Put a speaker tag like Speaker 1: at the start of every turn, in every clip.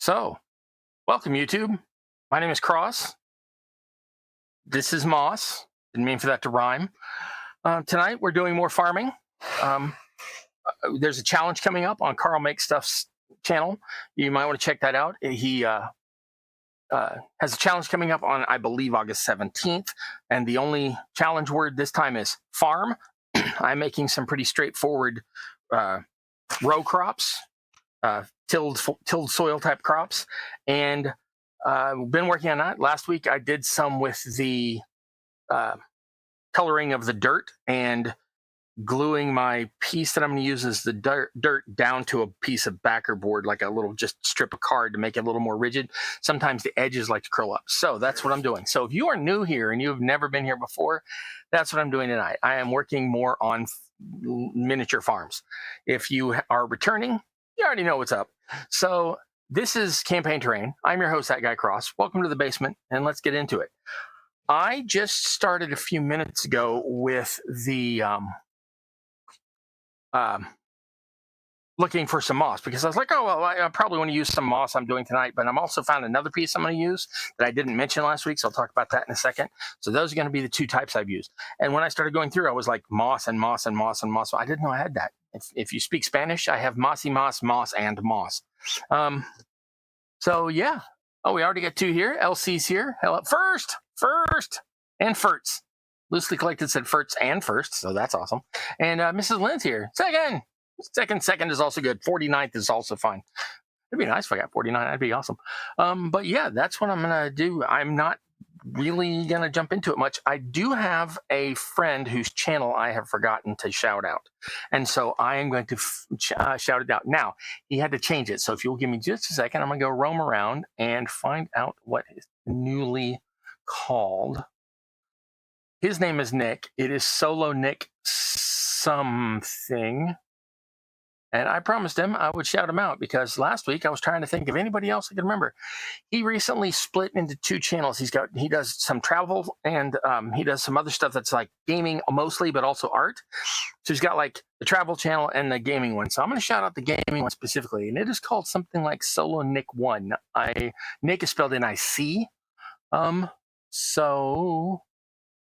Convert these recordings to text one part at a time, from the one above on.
Speaker 1: So, welcome YouTube. My name is Cross. This is Moss. Didn't mean for that to rhyme. Tonight we're doing more farming. There's a challenge coming up on Carl Make Stuff's channel. You might want to check that out. He has a challenge coming up on, I believe, August 17th. And the only challenge word this time is farm. I'm making some pretty straightforward row crops. Tilled soil type crops, and we've been working on that. Last week I did some with the coloring of the dirt and gluing my piece that I'm going to use as the dirt down to a piece of backer board, like a little just strip of card to make it a little more rigid. Sometimes the edges like to curl up. So that's what I'm doing. So if you are new here and you've never been here before, that's what I'm doing tonight. I am working more on miniature farms. If you are returning, you already know what's up. So this is Campaign Terrain. I'm your host, That Guy Cross. Welcome to the basement, and let's get into it. I just started a few minutes ago with the looking for some moss, because I was like, oh, well, I probably want to use some moss I'm doing tonight, but I'm also found another piece I'm going to use that I didn't mention last week, so I'll talk about that in a second. So those are going to be the two types I've used. And when I started going through, I was like moss and moss and moss and moss. I didn't know I had that. If you speak Spanish, I have mossy moss, moss, and moss. So yeah. Oh, we already got two here. LC's here. Hello. First, and Furts. Loosely collected said Furts and first, so that's awesome. And Mrs. Lynn's here. Second is also good. 49th is also fine. It'd be nice if I got 49. That'd be awesome. But yeah, that's what I'm going to do. I'm not really going to jump into it much. I do have a friend whose channel I have forgotten to shout out. And so I am going to shout it out. Now, he had to change it. So if you'll give me just a second, I'm going to go roam around and find out what is newly called. His name is Nick. It is Solo Nick something. And I promised him I would shout him out, because last week I was trying to think of anybody else I could remember. He recently split into two channels. He does some travel, and he does some other stuff that's like gaming mostly, but also art. So he's got like the travel channel and the gaming one. So I'm going to shout out the gaming one specifically, and it is called something like Solo Nick 1. Nick is spelled N-I-C. So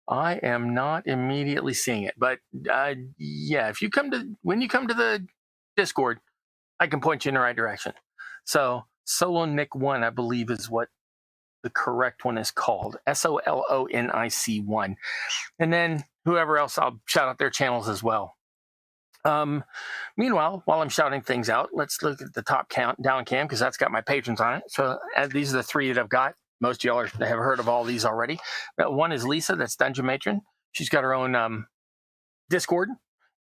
Speaker 1: I am not immediately seeing it, but yeah, when you come to the Discord, I can point you in the right direction. So Solo Nick 1, I believe, is what the correct one is called. SOLONIC 1. And then whoever else, I'll shout out their channels as well. Meanwhile, while I'm shouting things out, let's look at the top down cam, because that's got my patrons on it. So these are the three that I've got. Most of y'all have heard of all these already. One is Lisa, that's Dungeon Matron. She's got her own Discord,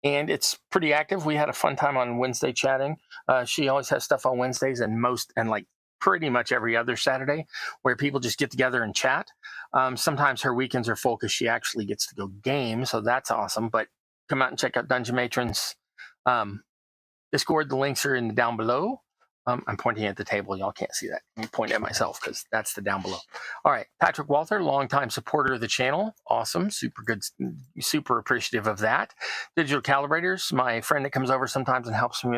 Speaker 1: and it's pretty active. We had a fun time on Wednesday chatting. She always has stuff on Wednesdays and like pretty much every other Saturday, where people just get together and chat. Sometimes her weekends are full because she actually gets to go game, so that's awesome. But come out and check out Dungeon Matron's Discord. The links are down below. I'm pointing at the table. Y'all can't see that. I'm pointing at myself because that's the down below. All right. Patrick Walther, longtime supporter of the channel. Awesome. Super good. Super appreciative of that. Digital Calibrators, my friend that comes over sometimes and helps me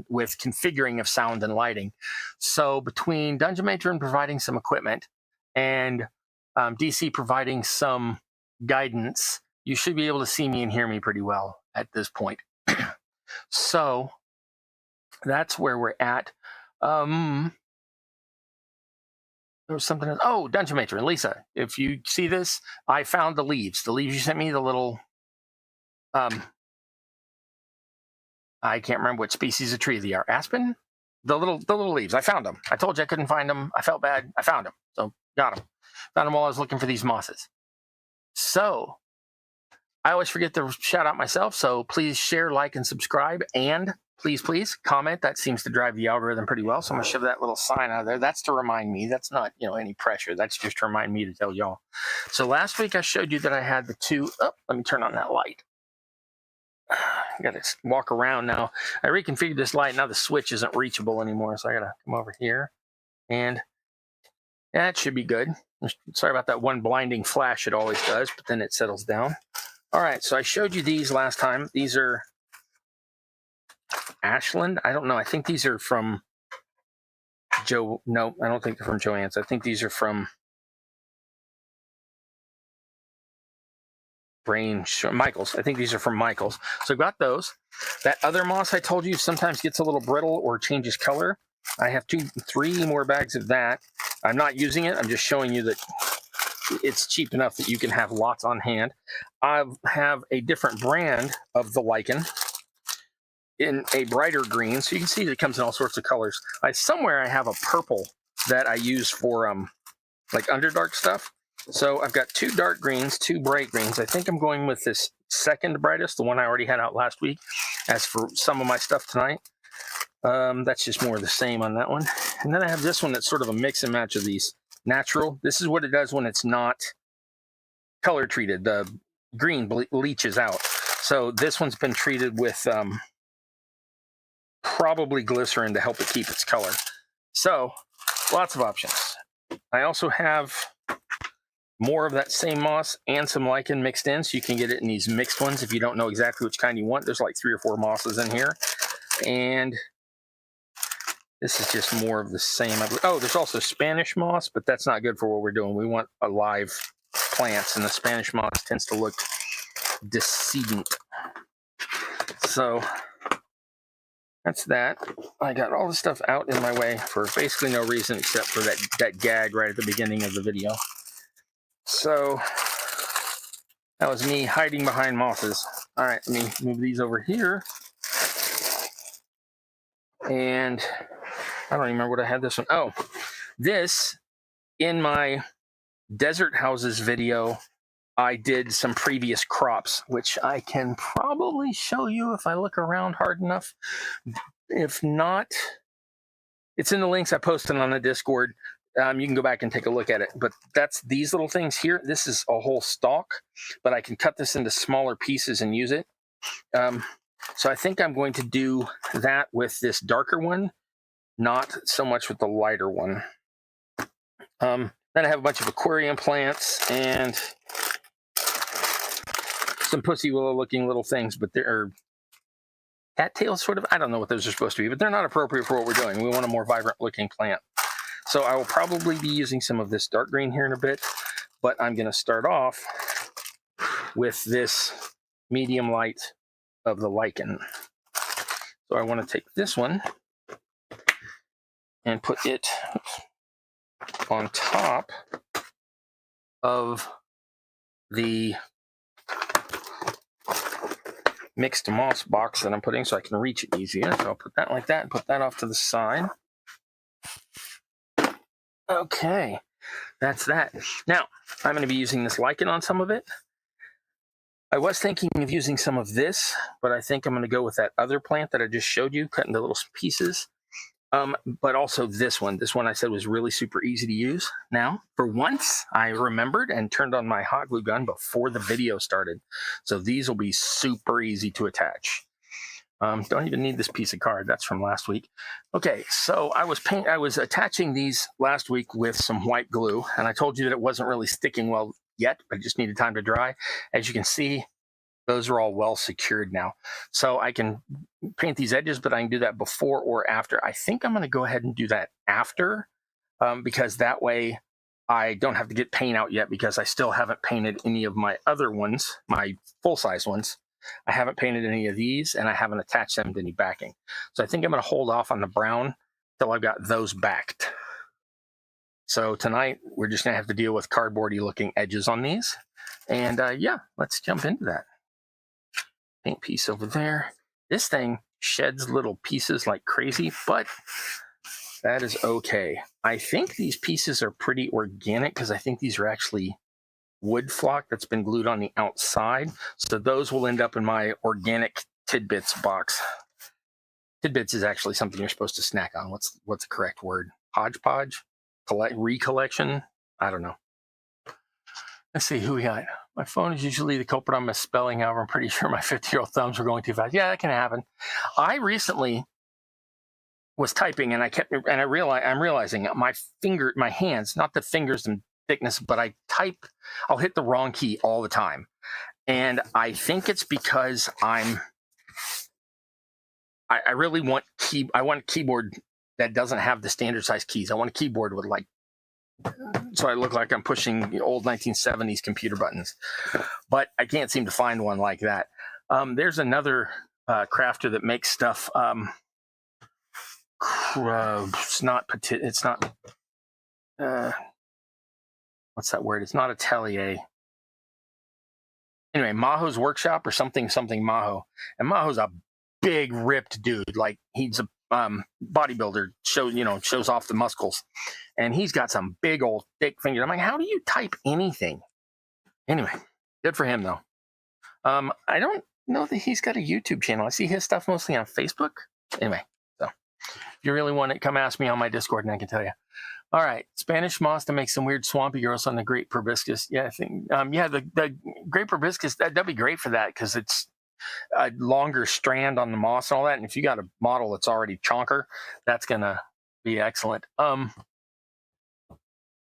Speaker 1: with configuring of sound and lighting. So between Dungeon Matron providing some equipment and DC providing some guidance, you should be able to see me and hear me pretty well at this point. So that's where we're at. There was something else. Oh, Dungeon Matron, Lisa, if you see this, I found the leaves. The leaves you sent me, the little, I can't remember what species of tree they are. Aspen? The little leaves. I found them. I told you I couldn't find them. I felt bad. I found them. So got them. Found them while I was looking for these mosses. So I always forget to shout out myself. So please share, like, and subscribe, and please comment. That seems to drive the algorithm pretty well. So I'm going to shove that little sign out of there. That's to remind me. That's not, any pressure. That's just to remind me to tell y'all. So last week I showed you that I had the two. Oh, let me turn on that light. I got to walk around now. I reconfigured this light. Now the switch isn't reachable anymore. So I got to come over here, and that should be good. Sorry about that one blinding flash it always does, but then it settles down. All right. So I showed you these last time. These are Ashland. I don't know. I think these are from Joe. No, I don't think they're from Joann's. I think these are from Michael's. I think these are from Michael's. So I've got those. That other moss I told you sometimes gets a little brittle or changes color. I have 3 more bags of that. I'm not using it. I'm just showing you that it's cheap enough that you can have lots on hand. I have a different brand of the lichen in a brighter green. So you can see that it comes in all sorts of colors. Somewhere I have a purple that I use for like underdark stuff. So I've got 2 dark greens, 2 bright greens. I think I'm going with this second brightest, the one I already had out last week. As for some of my stuff tonight, that's just more of the same on that one. And then I have this one that's sort of a mix and match of these. Natural. This is what it does when it's not color treated. The green leaches out. So this one's been treated with probably glycerin to help it keep its color. So lots of options. I also have more of that same moss and some lichen mixed in, so you can get it in these mixed ones if you don't know exactly which kind you want. There's like 3 or 4 mosses in here. And this is just more of the same. Oh, there's also Spanish moss, but that's not good for what we're doing. We want alive plants, and the Spanish moss tends to look decedent. So that's that. I got all the stuff out in my way for basically no reason except for that gag right at the beginning of the video. So that was me hiding behind mosses. All right, let me move these over here. And I don't even remember what I had this one. Oh, this, in my desert houses video, I did some previous crops, which I can probably show you if I look around hard enough. If not, it's in the links I posted on the Discord. You can go back and take a look at it. But that's these little things here. This is a whole stalk, but I can cut this into smaller pieces and use it. So I think I'm going to do that with this darker one, not so much with the lighter one. Then I have a bunch of aquarium plants and some pussy willow looking little things, but they're cattails sort of. I don't know what those are supposed to be, but they're not appropriate for what we're doing. We want a more vibrant looking plant. So I will probably be using some of this dark green here in a bit, but I'm going to start off with this medium light of the lichen. So I want to take this one and put it on top of the mixed moss box that I'm putting so I can reach it easier. So I'll put that like that and put that off to the side. Okay, that's that. Now, I'm going to be using this lichen on some of it. I was thinking of using some of this, but I think I'm going to go with that other plant that I just showed you, cut into little pieces. But also this one. This one I said was really super easy to use. Now, for once, I remembered and turned on my hot glue gun before the video started. So these will be super easy to attach. Don't even need this piece of card. That's from last week. Okay, so I was attaching these last week with some white glue, and I told you that it wasn't really sticking well yet, but it just needed time to dry. As you can see, those are all well secured now. So I can paint these edges, but I can do that before or after. I think I'm going to go ahead and do that after, because that way I don't have to get paint out yet, because I still haven't painted any of my other ones, my full-size ones. I haven't painted any of these, and I haven't attached them to any backing. So I think I'm going to hold off on the brown till I've got those backed. So tonight, we're just going to have to deal with cardboardy looking edges on these. And yeah, let's jump into that. Paint piece over there. This thing sheds little pieces like crazy, but that is okay. I think these pieces are pretty organic, because I think these are actually wood flock that's been glued on the outside. So those will end up in my organic tidbits box. Tidbits is actually something you're supposed to snack on. What's the correct word? Hodgepodge? Recollection? I don't know. Let's see who we got. My phone is usually the culprit on misspelling. However, I'm pretty sure my 50-year-old thumbs were going too fast. Yeah, that can happen. I recently was typing, and I'm realizing my hands, not the fingers and thickness, but I'll hit the wrong key all the time. And I think it's because I really want keyboard that doesn't have the standard size keys. I want a keyboard with like, so I look like I'm pushing old 1970s computer buttons, but I can't seem to find one like that. There's another crafter that makes stuff. It's not petit. It's not. What's that word? It's not atelier. Anyway, Maho's workshop or something Maho, and Maho's a big ripped dude. Like he's a bodybuilder. Shows off the muscles, and he's got some big old thick fingers. I'm like, how do you type anything? Anyway, good for him though. I don't know that he's got a YouTube channel. I see his stuff mostly on Facebook. Anyway, so if you really want it, come ask me on my Discord and I can tell you. All right, Spanish moss to make some weird swampy growths on the great proboscis. Yeah, I think, the great proboscis, that'd be great for that because it's a longer strand on the moss and all that. And if you got a model that's already chonker, that's gonna be excellent. And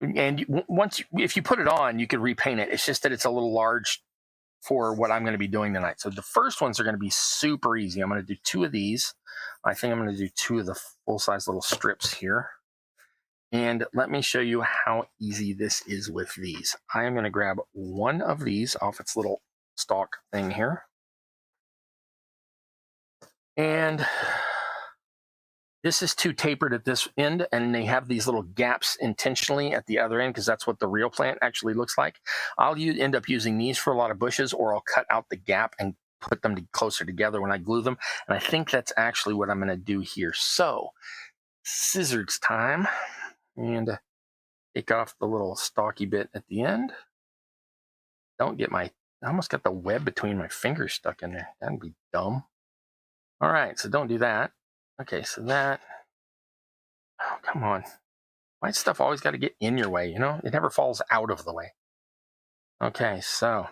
Speaker 1: if you put it on, you could repaint it. It's just that it's a little large for what I'm going to be doing tonight. So the first ones are going to be super easy. I'm going to do 2 of these. I think I'm going to do 2 of the full-size little strips here. And let me show you how easy this is with these. I am going to grab one of these off its little stalk thing here. And this is too tapered at this end, and they have these little gaps intentionally at the other end because that's what the real plant actually looks like. I'll end up using these for a lot of bushes, or I'll cut out the gap and put them closer together when I glue them. And I think that's actually what I'm going to do here. So, scissors time. And take off the little stalky bit at the end. Don't get I almost got the web between my fingers stuck in there. That'd be dumb. All right, so don't do that. Okay, so that, oh, come on. Why stuff always got to get in your way, It never falls out of the way. Okay, so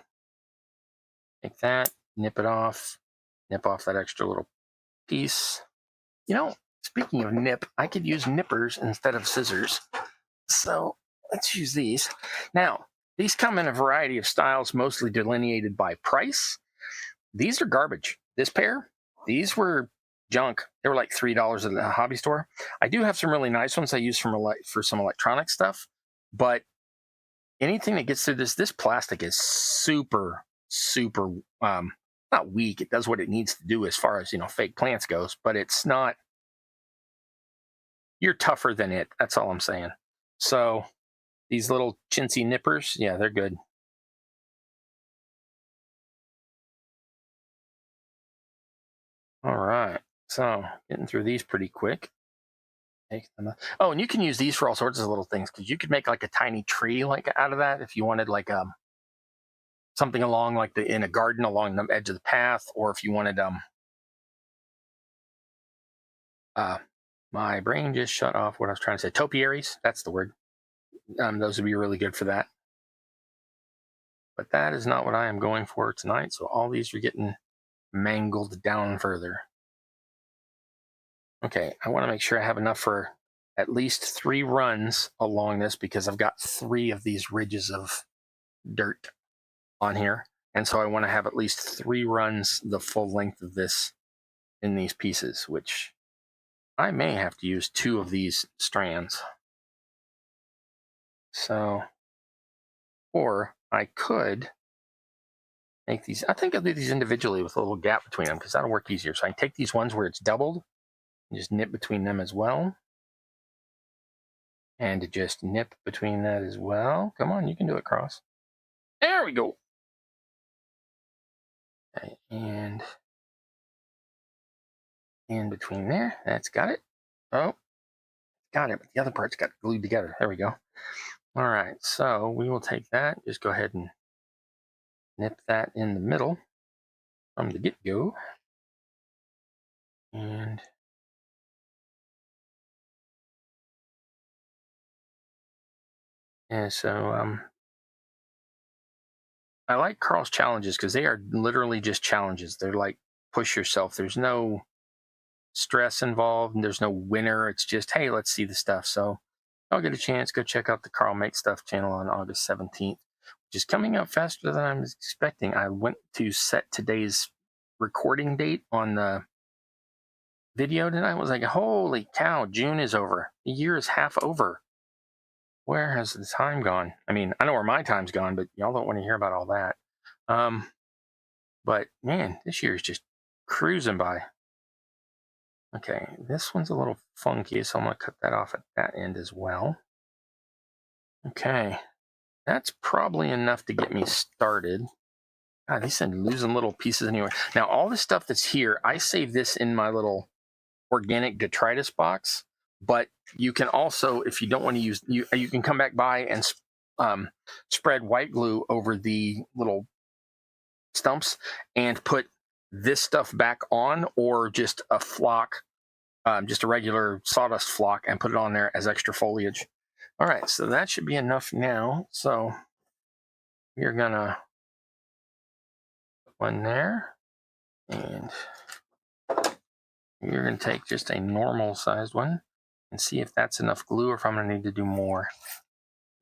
Speaker 1: take that, nip off that extra little piece. Speaking of nip, I could use nippers instead of scissors. So let's use these. Now, these come in a variety of styles, mostly delineated by price. These are garbage. This pair, these were junk. They were like $3 at the hobby store. I do have some really nice ones I use for some electronic stuff, but anything that gets through this plastic is super, super, not weak. It does what it needs to do as far as, fake plants goes, but it's not, you're tougher than it. That's all I'm saying. So these little chintzy nippers, yeah, they're good. All right. So getting through these pretty quick. Take them out. Oh, and you can use these for all sorts of little things because you could make like a tiny tree like out of that if you wanted like something along like in a garden along the edge of the path, or if you wanted my brain just shut off what I was trying to say. Topiaries, that's the word. Those would be really good for that. But that is not what I am going for tonight. So all these are getting mangled down further. Okay, I want to make sure I have enough for at least 3 runs along this because I've got 3 of these ridges of dirt on here. And so I want to have at least 3 runs the full length of this in these pieces, which I may have to use 2 of these strands. So, or I could make these, I think I'll do these individually with a little gap between them because that'll work easier. So I can take these ones where it's doubled and just nip between them as well. And just nip between that as well. Come on, you can do it, Cross. There we go. Okay, and in between there, that's got it. Oh, got it, but the other parts got glued together. There we go. All right, so we will take that, just go ahead and nip that in the middle from the get-go. And so I like Carl's challenges because they are literally just challenges. They're like push yourself. There's no stress involved and there's no winner. It's just, hey, let's see the stuff. So I'll get a chance, go check out the Carl Make Stuff channel on August 17th, which is coming up faster than I was expecting. I went to set today's recording date on the video tonight. I was like, holy cow, June is over. The year is half over. Where has the time gone? I mean, I know where my time's gone, but y'all don't want to hear about all that. But man, this year is just cruising by. Okay, this one's a little funky, so I'm going to cut that off at that end as well. Okay, that's probably enough to get me started. God, these are losing little pieces anyway. Now, all the stuff that's here, I save this in my little organic detritus box, but you can also, if you don't want to use, you can come back by and spread white glue over the little stumps and put this stuff back on, or just a flock, just a regular sawdust flock, and put it on there as extra foliage. All right, so that should be enough now. So you're gonna put one there, and you're gonna take just a normal sized one and see if that's enough glue or if I'm gonna need to do more.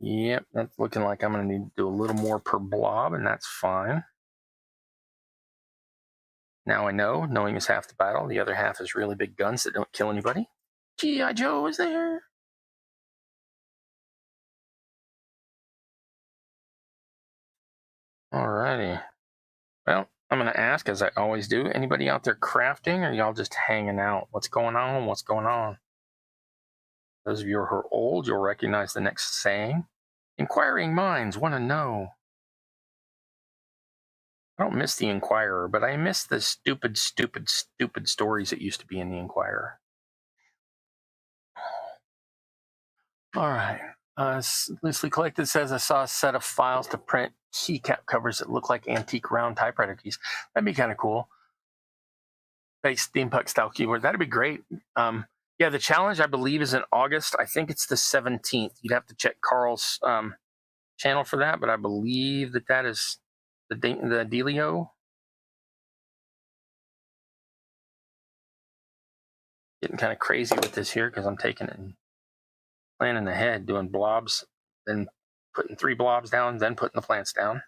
Speaker 1: Yep, that's looking like I'm gonna need to do a little more per blob, and that's fine. Now I know, knowing is half the battle. The other half is really big guns that don't kill anybody. G.I. Joe is there. Alrighty. Well, I'm going to ask, as I always do, anybody out there crafting, or y'all just hanging out? What's going on? What's going on? Those of you who are old, you'll recognize the next saying. Inquiring minds want to know. I don't miss the Inquirer, but I miss the stupid stories that used to be in the Inquirer. All right. Loosely Collected says, I saw a set of files to print keycap covers that look like antique round typewriter keys. That'd be kind of cool. Base steampunk style keyboard. That'd be great. Yeah, the challenge, I believe, is in August. I think it's the 17th. You'd have to check Carl's channel for that, but I believe that is the dealio. Getting kind of crazy with this here because I'm taking it and planning ahead, doing blobs, then putting 3 blobs down, then putting the plants down.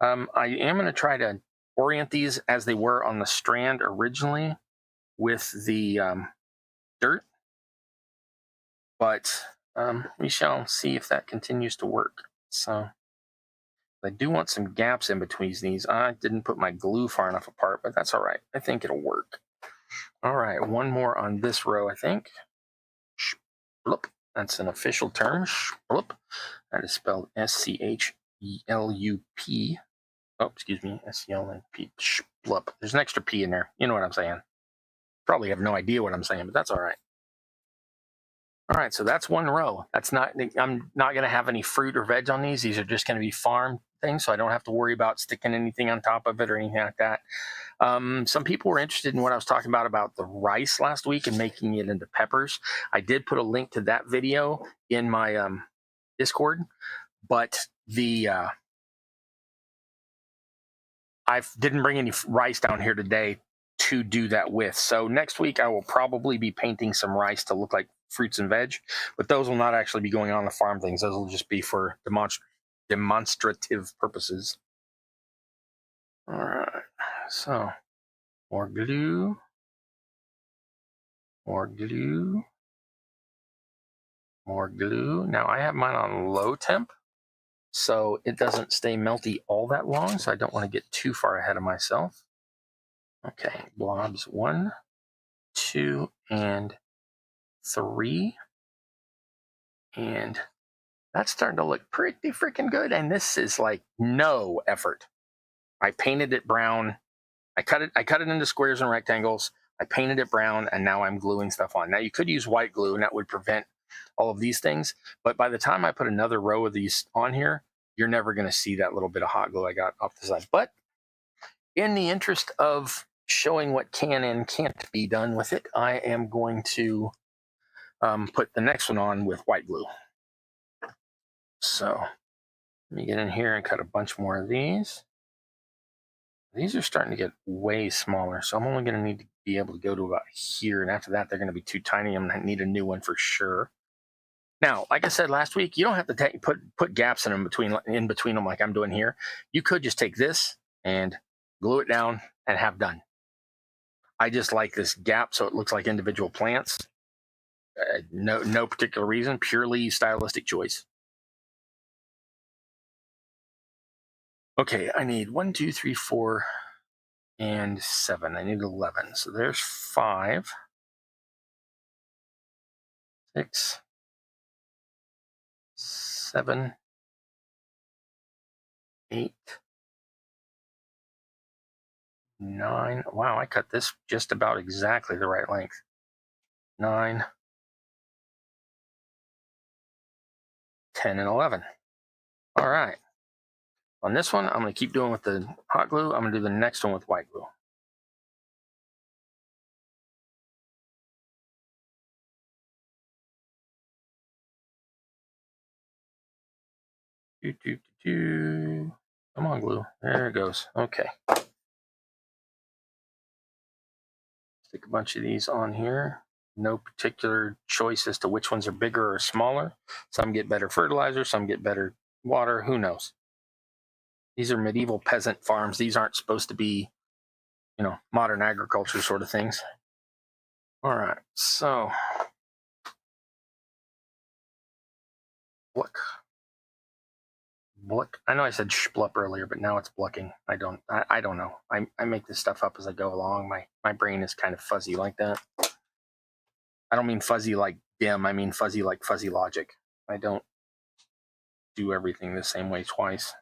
Speaker 1: I am going to try to orient these as they were on the strand originally with the dirt, but we shall see if that continues to work. So I do want some gaps in between these. I didn't put my glue far enough apart, but that's all right. I think it'll work. All right, one more on this row, I think. Shplup. That's an official term. Shplup. That is spelled S-C-H-E-L-U-P. Oh, excuse me, S-C-L-U-P. Shplup. There's an extra P in there. You know what I'm saying. Probably have no idea what I'm saying, but that's all right. All right, so that's one row. That's not. I'm not going to have any fruit or veg on these. These are just going to be farm things, so I don't have to worry about sticking anything on top of it or anything like that. Some people were interested in what I was talking about the rice last week and making it into peppers. I did put a link to that video in my Discord, but I didn't bring any rice down here today to do that with. So next week I will probably be painting some rice to look like fruits and veg, but those will not actually be going on the farm things. Those will just be for demonstrative purposes. All right, so more glue, more glue, more glue. Now I have mine on low temp, so it doesn't stay melty all that long, so I don't want to get too far ahead of myself. Okay, blobs 1, 2, and 3. And that's starting to look pretty freaking good. And this is like no effort. I painted it brown. I cut it into squares and rectangles. I painted it brown, and now I'm gluing stuff on. Now you could use white glue, and that would prevent all of these things. But by the time I put another row of these on here, you're never going to see that little bit of hot glue I got off the side. But in the interest of showing what can and can't be done with it, I am going to put the next one on with white glue. So let me get in here and cut a bunch more of these. These are starting to get way smaller, so I'm only going to need to be able to go to about here, and after that they're going to be too tiny. I'm going to need a new one for sure. Now, like I said last week, you don't have to put gaps in between them like I'm doing here. You could just take this and glue it down and have done. I just like this gap so it looks like individual plants. No particular reason, purely stylistic choice. Okay, I need 1, 2, 3, 4, and 7. I need 11. So there's 5, 6, 7, 8, 9. Wow, I cut this just about exactly the right length. 9, 10, and 11. All right. On this one, I'm going to keep doing with the hot glue. I'm going to do the next one with white glue. Come on, glue. There it goes. Okay. Stick a bunch of these on here. No particular choice as to which ones are bigger or smaller. Some get better fertilizer, some get better water. Who knows? These are medieval peasant farms. These aren't supposed to be, modern agriculture sort of things. All right, so Bluck. I know I said splup earlier, but now it's blucking. I don't know. I make this stuff up as I go along. My brain is kind of fuzzy like that. I don't mean fuzzy like dim. I mean fuzzy like fuzzy logic. I don't do everything the same way twice.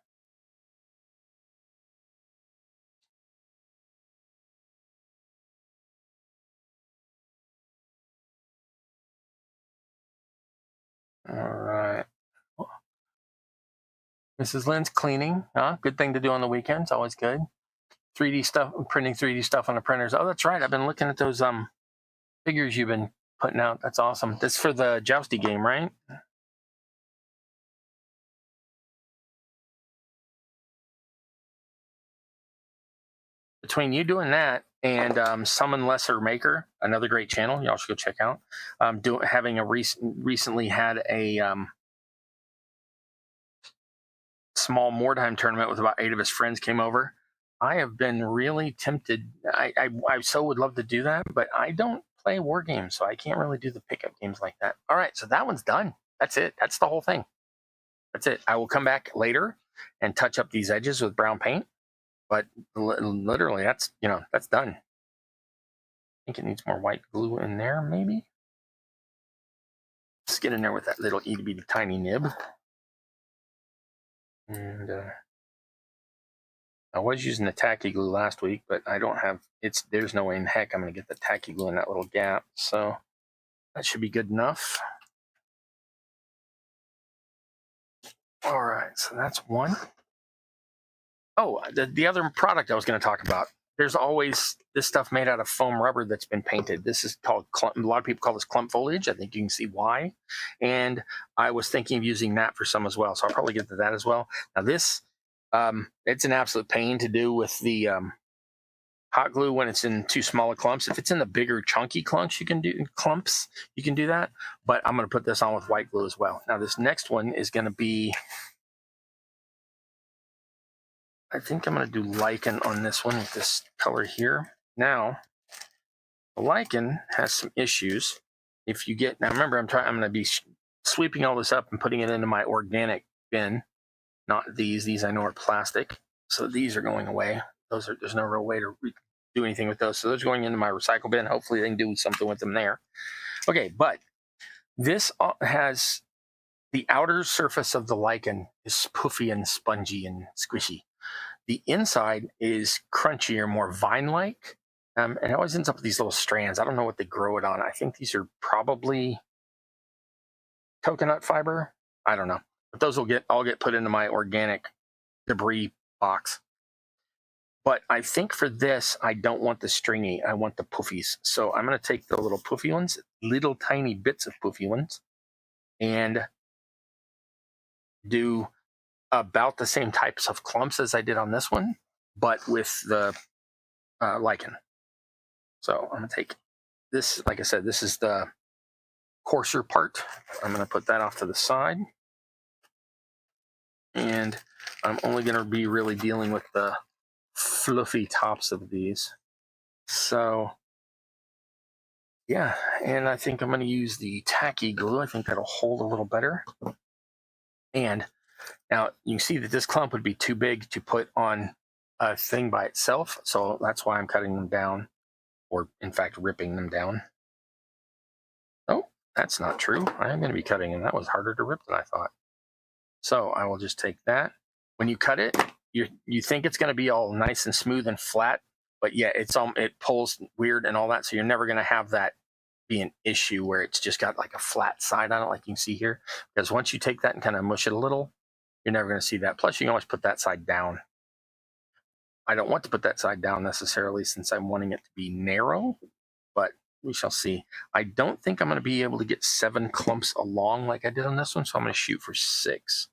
Speaker 1: All right. Mrs. Lynn's cleaning. Good thing to do on the weekends. Always good. 3D stuff, printing 3D stuff on the printers. Oh, that's right. I've been looking at those figures you've been putting out. That's awesome. That's for the Jousty game, right? Between you doing that and Summon Lesser Maker, another great channel y'all should go check out. Recently had a small Mordheim tournament with about 8 of his friends came over. I have been really tempted. I so would love to do that, but I don't play war games, so I can't really do the pickup games like that. All right, so that one's done. That's it. That's the whole thing. That's it. I will come back later and touch up these edges with brown paint, but literally that's done. I think it needs more white glue in there, maybe. Just get in there with that little itty bitty tiny nib. And I was using the tacky glue last week, but I don't have there's no way in heck I'm going to get the tacky glue in that little gap. So that should be good enough. All right, so that's one. Oh, the other product I was going to talk about. There's always this stuff made out of foam rubber that's been painted. This is called clump. A lot of people call this clump foliage. I think you can see why. And I was thinking of using that for some as well. So I'll probably get to that as well. Now this, it's an absolute pain to do with the hot glue when it's in too small of clumps. If it's in the bigger chunky clumps, you can do that. But I'm going to put this on with white glue as well. Now this next one is going to be, I think I'm going to do lichen on this one with this color here. Now, the lichen has some issues. If you get, now remember, I'm going to be sweeping all this up and putting it into my organic bin. Not these. These I know are plastic. So these are going away. There's no real way to do anything with those. So those are going into my recycle bin. Hopefully they can do something with them there. Okay, but this has the outer surface of the lichen is puffy and spongy and squishy. The inside is crunchier, more vine-like, and it always ends up with these little strands. I don't know what they grow it on. I think these are probably coconut fiber. I don't know, but those will all get put into my organic debris box. But I think for this, I don't want the stringy. I want the puffies. So I'm going to take the little puffy ones, little tiny bits of puffy ones, and do about the same types of clumps as I did on this one, but with the lichen. So I'm going to take this, like I said, this is the coarser part. I'm going to put that off to the side. And I'm only going to be really dealing with the fluffy tops of these. So Yeah, and I think I'm going to use the tacky glue. I think that'll hold a little better. And now you can see that this clump would be too big to put on a thing by itself. So that's why I'm cutting them down, or in fact, ripping them down. Oh, that's not true. I am going to be cutting them. That was harder to rip than I thought. So I will just take that. When you cut it, you think it's going to be all nice and smooth and flat, but yeah, it pulls weird and all that. So you're never going to have that be an issue where it's just got like a flat side on it, like you can see here. Because once you take that and kind of mush it a little, you're never going to see that. Plus, you can always put that side down. I don't want to put that side down necessarily since I'm wanting it to be narrow, but we shall see. I don't think I'm going to be able to get 7 clumps along like I did on this one, so I'm going to shoot for 6.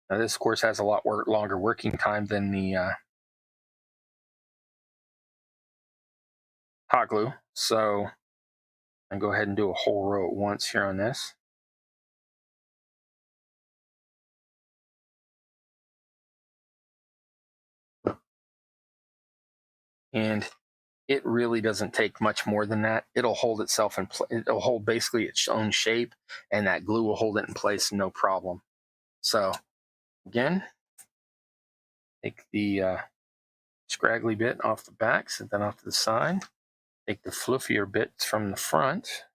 Speaker 1: Now this, of course, has a lot longer working time than the hot glue, so I'll go ahead and do a whole row at once here on this. And it really doesn't take much more than that. It'll hold itself in place. It'll hold basically its own shape, and that glue will hold it in place, no problem. So again, take the scraggly bit off the back, set that off to the side. Take the fluffier bits from the front.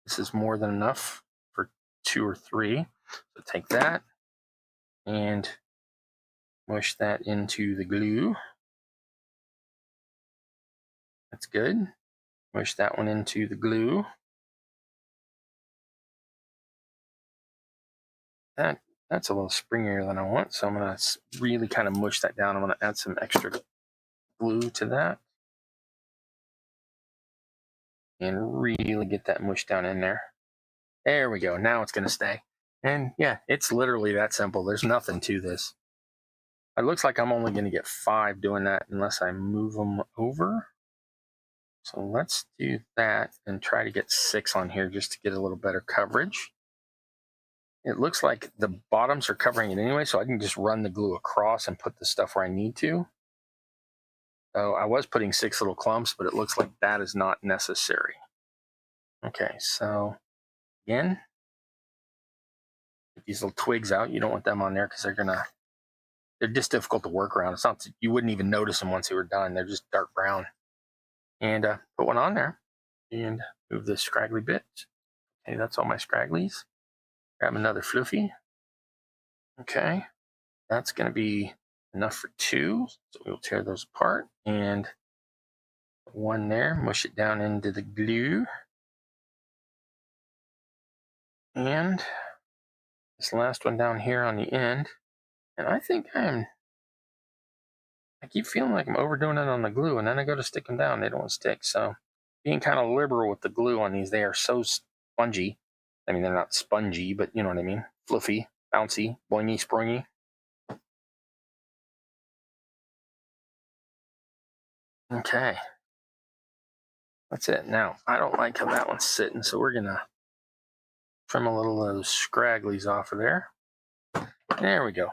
Speaker 1: This is more than enough for 2 or 3. So take that and mush that into the glue. That's good. Mush that one into the glue. That's a little springier than I want, so I'm going to really kind of mush that down. I'm going to add some extra glue to that and really get that mush down in there. There we go. Now it's going to stay. And yeah, it's literally that simple. There's nothing to this. It looks like I'm only going to get 5 doing that unless I move them over. So let's do that and try to get 6 on here just to get a little better coverage. It looks like the bottoms are covering it anyway, so I can just run the glue across and put the stuff where I need to. So I was putting 6 little clumps, but it looks like that is not necessary. Okay, so again, get these little twigs out. You don't want them on there because they're just difficult to work around. It's not, you wouldn't even notice them once they were done. They're just dark brown. And put one on there and move this scraggly bit. Okay, that's all my scragglies. Grab another fluffy. Okay, that's going to be enough for 2. So we'll tear those apart and put one there, mush it down into the glue. And this last one down here on the end. And I think I keep feeling like I'm overdoing it on the glue, and then I go to stick them down. They don't stick. So being kind of liberal with the glue on these, they are so spongy. I mean, they're not spongy, but you know what I mean. Fluffy, bouncy, boingy, springy. Okay. That's it. Now, I don't like how that one's sitting, so we're going to trim a little of those scragglies off of there. There we go.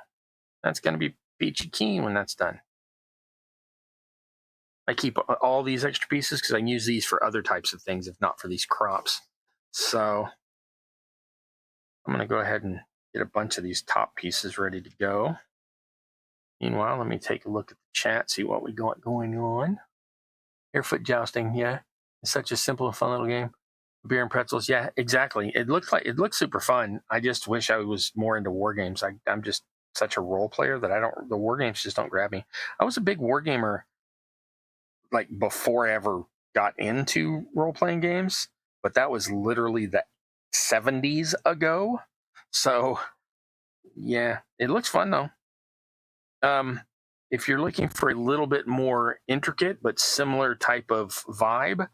Speaker 1: That's going to be peachy keen when that's done. I keep all these extra pieces because I can use these for other types of things, if not for these crops. So I'm going to go ahead and get a bunch of these top pieces ready to go. Meanwhile, let me take a look at the chat, see what we got going on. Airfoot jousting, yeah. It's such a simple and fun little game. Beer and pretzels, yeah, exactly. It looks super fun. I just wish I was more into war games. I'm just such a role player that the war games just don't grab me. I was a big war gamer like before I ever got into role playing games, but that was literally the 70s ago. So yeah, it looks fun though. If you're looking for a little bit more intricate but similar type of vibe,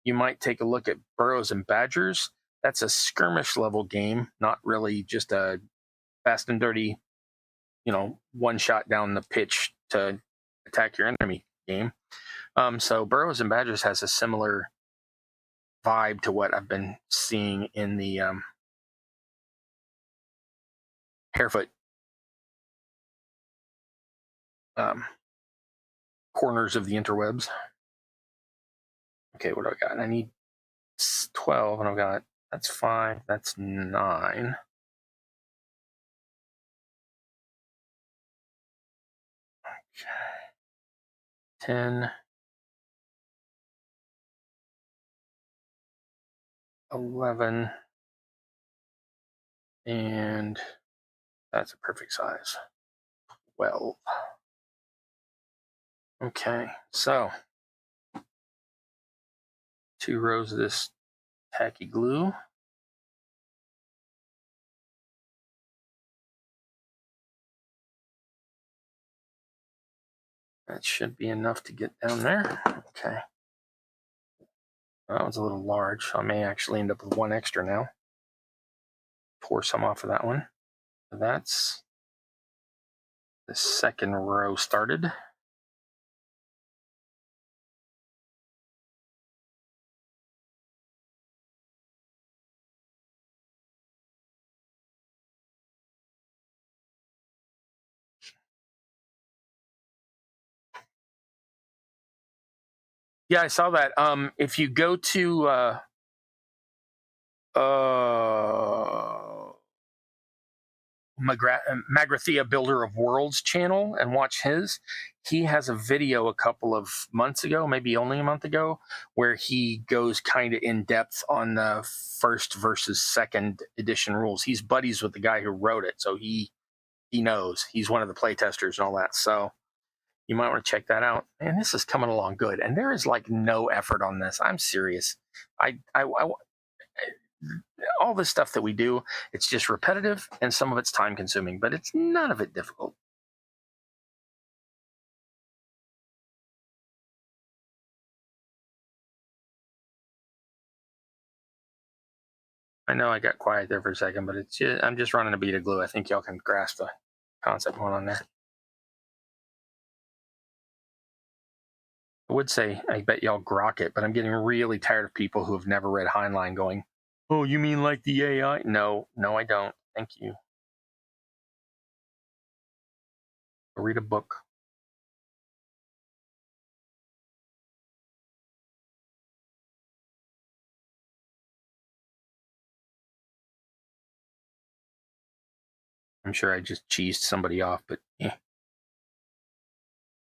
Speaker 1: you might take a look at Burrows and Badgers. That's a skirmish level game, not really just a fast and dirty, one shot down the pitch to attack your enemy game. So Burrows and Badgers has a similar vibe to what I've been seeing in the hairfoot corners of the interwebs. Okay, what do I got? I need 12, and I've got, that's 5, that's 9. Okay. 10, 11, and that's a perfect size. 12. Okay, so 2 rows of this tacky glue. That should be enough to get down there. Okay. That one's a little large, so I may actually end up with 1 extra now. Pour some off of that one. So that's the second row started. Yeah, I saw that. If you go to Magrathea Builder of Worlds channel and watch his, he has a video a couple of months ago, maybe only a month ago, where he goes kind of in depth on the first versus second edition rules. He's buddies with the guy who wrote it, so he knows. He's one of the playtesters and all that. So you might want to check that out. And this is coming along good. And there is like no effort on this. I'm serious. All this stuff that we do, it's just repetitive and some of it's time consuming, but it's none of it difficult. I know I got quiet there for a second, but it's just, I'm just running a bead of glue. I think y'all can grasp the concept going on there. I would say, I bet y'all grok it, but I'm getting really tired of people who have never read Heinlein going, oh, you mean like the AI? No, I don't. Thank you. Go read a book. I'm sure I just cheesed somebody off, but yeah.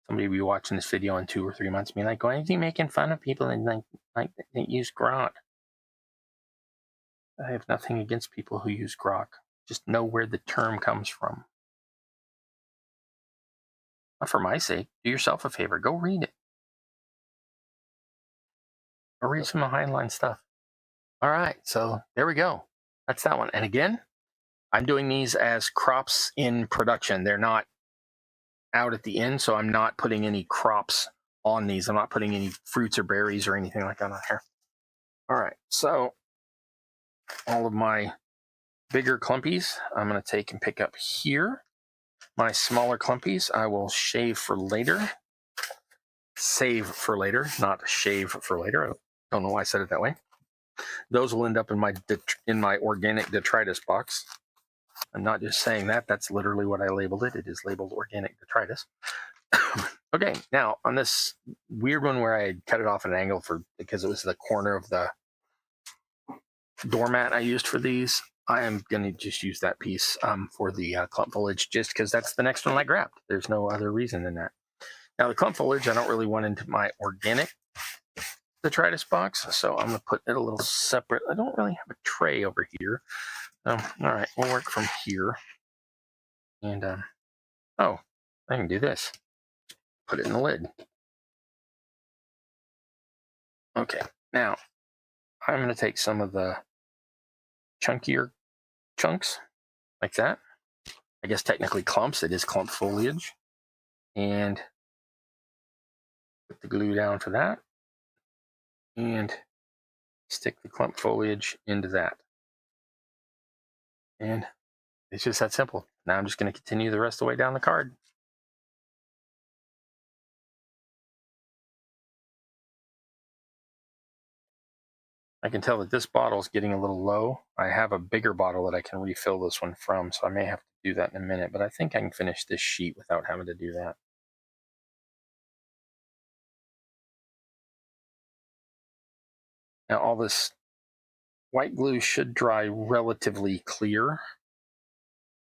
Speaker 1: Somebody will be watching this video in 2 or 3 months and be like, why is he making fun of people and like that use grok? I have nothing against people who use grok. Just know where the term comes from. Not for my sake. Do yourself a favor. Go read it. Go read some of the Heinlein stuff. All right, so there we go. That's that one. And again, I'm doing these as crops in production. They're not out at the end, so I'm not putting any crops on these. I'm not putting any fruits or berries or anything like that on here. All right, so all of my bigger clumpies I'm going to take and pick up here. My smaller clumpies I will shave for later. Save for later, not shave for later. I don't know why I said it that way. Those will end up in my organic detritus box. I'm not just saying that. That's literally what I labeled it. It is labeled organic detritus. Okay, now on this weird one where I cut it off at an angle because it was the corner of the doormat I used for these, I am going to just use that piece for the clump foliage just because that's the next one I grabbed. There's no other reason than that. Now the clump foliage I don't really want into my organic detritus box, so I'm going to put it a little separate. I don't really have a tray over here. All right, we'll work from here. And, oh, I can do this. Put it in the lid. Okay, now I'm going to take some of the chunkier chunks, like that. I guess technically clumps, it is clump foliage. And put the glue down for that. And stick the clump foliage into that. And it's just that simple. Now I'm just going to continue the rest of the way down the card. I can tell that this bottle is getting a little low. I have a bigger bottle that I can refill this one from, so I may have to do that in a minute, but I think I can finish this sheet without having to do that. Now all this white glue should dry relatively clear.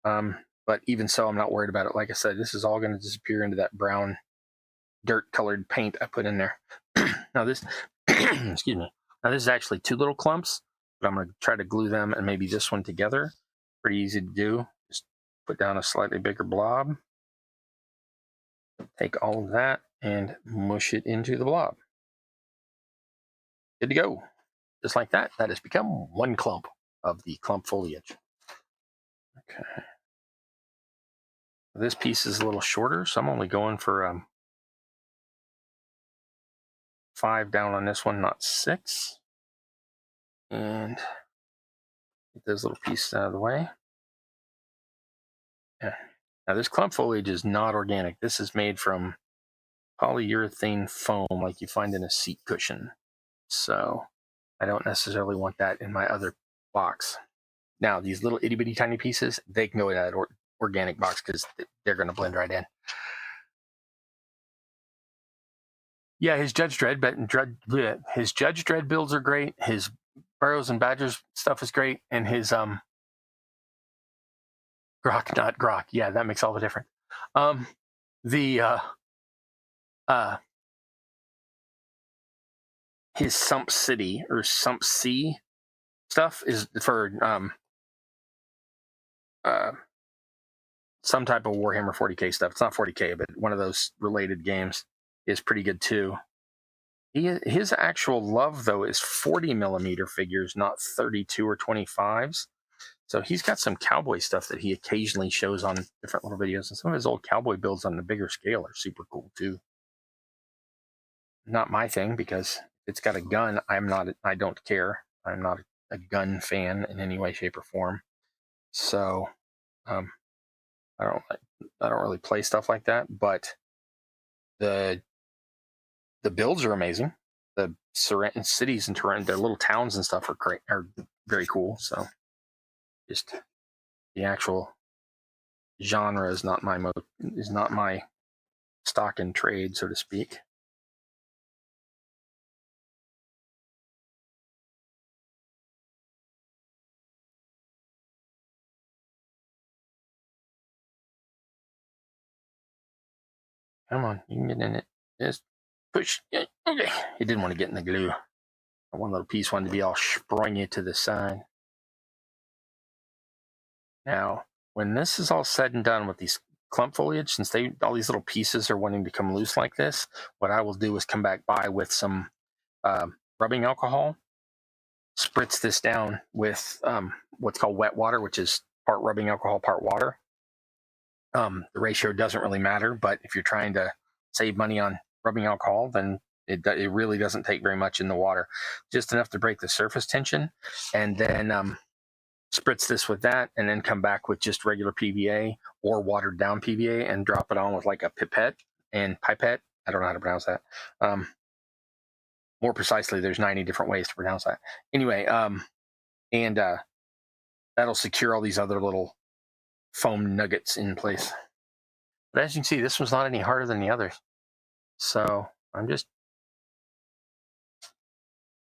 Speaker 1: But even so, I'm not worried about it. Like I said, this is all going to disappear into that brown dirt colored paint I put in there. Now this, excuse me. Now this is actually 2 little clumps, but I'm going to try to glue them and maybe this one together. Pretty easy to do. Just put down a slightly bigger blob. Take all of that and mush it into the blob. Good to go. Just like that, that has become 1 clump of the clump foliage. Okay. This piece is a little shorter, so I'm only going for 5 down on this one, not 6. And get those little pieces out of the way. Yeah. Now this clump foliage is not organic. This is made from polyurethane foam like you find in a seat cushion. So I don't necessarily want that in my other box. Now these little itty bitty tiny pieces, they can go in that organic box because they're going to blend right in. Yeah, his Judge Dredd, his Judge Dredd builds are great. His Burrows and Badgers stuff is great, and his Grok, not Grok. Yeah, that makes all the difference. His Sump City or Sump Sea stuff is for some type of Warhammer 40k stuff. It's not 40k, but one of those related games is pretty good too. His actual love though is 40 millimeter figures, not 32 or 25s. So he's got some cowboy stuff that he occasionally shows on different little videos, and some of his old cowboy builds on the bigger scale are super cool too. Not my thing because it's got a gun. I don't care. I'm not a gun fan in any way, shape, or form. So I don't really play stuff like that. But the builds are amazing. The surrounding cities and terrain, their little towns and stuff are very cool. So just the actual genre is not my stock in trade, so to speak. Come on, you can get in it. Just push. Okay. He didn't want to get in the glue. One little piece wanted to be all sprung to the side. Now, when this is all said and done with these clump foliage, since all these little pieces are wanting to come loose like this, what I will do is come back by with some rubbing alcohol, spritz this down with what's called wet water, which is part rubbing alcohol, part water. The ratio doesn't really matter, but if you're trying to save money on rubbing alcohol, then it really doesn't take very much in the water, just enough to break the surface tension, and then spritz this with that, and then come back with just regular PVA or watered down PVA and drop it on with like a pipette. I don't know how to pronounce that. More precisely, there's 90 different ways to pronounce that. Anyway, and that'll secure all these other little foam nuggets in place. But as you can see, this one's not any harder than the others. So I'm just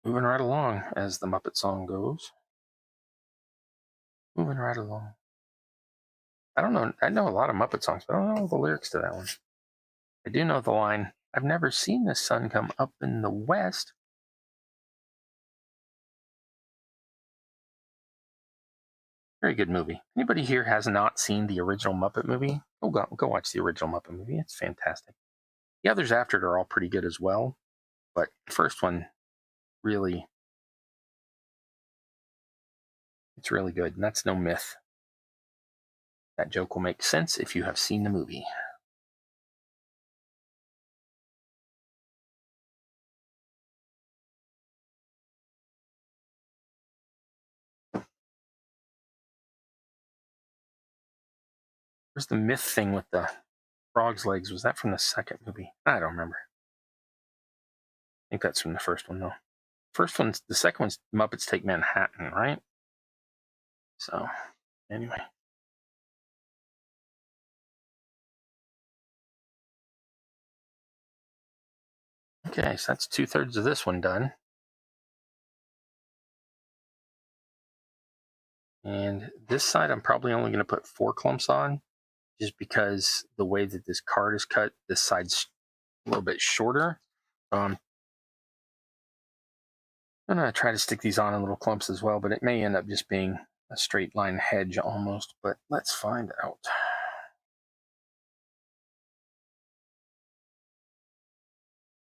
Speaker 1: moving right along, as the Muppet song goes. Moving right along. I don't know. I know a lot of Muppet songs, but I don't know the lyrics to that one. I do know the line, "I've never seen the sun come up in the west." Very good movie. Anybody here has not seen the original Muppet movie? Go watch the original Muppet movie. It's fantastic. The others after it are all pretty good as well, but the first one really, it's really good, and that's no myth. That joke will make sense if you have seen the movie. Where's the myth thing with the frog's legs? Was that from the second movie? I don't remember. I think that's from the first one, though. The second one's Muppets Take Manhattan, right? So, anyway. Okay, so that's 2/3 of this one done. And this side, I'm probably only going to put 4 clumps on, just because the way that this card is cut, this side's a little bit shorter. I'm going to try to stick these on in little clumps as well, but it may end up just being a straight line hedge almost, but let's find out.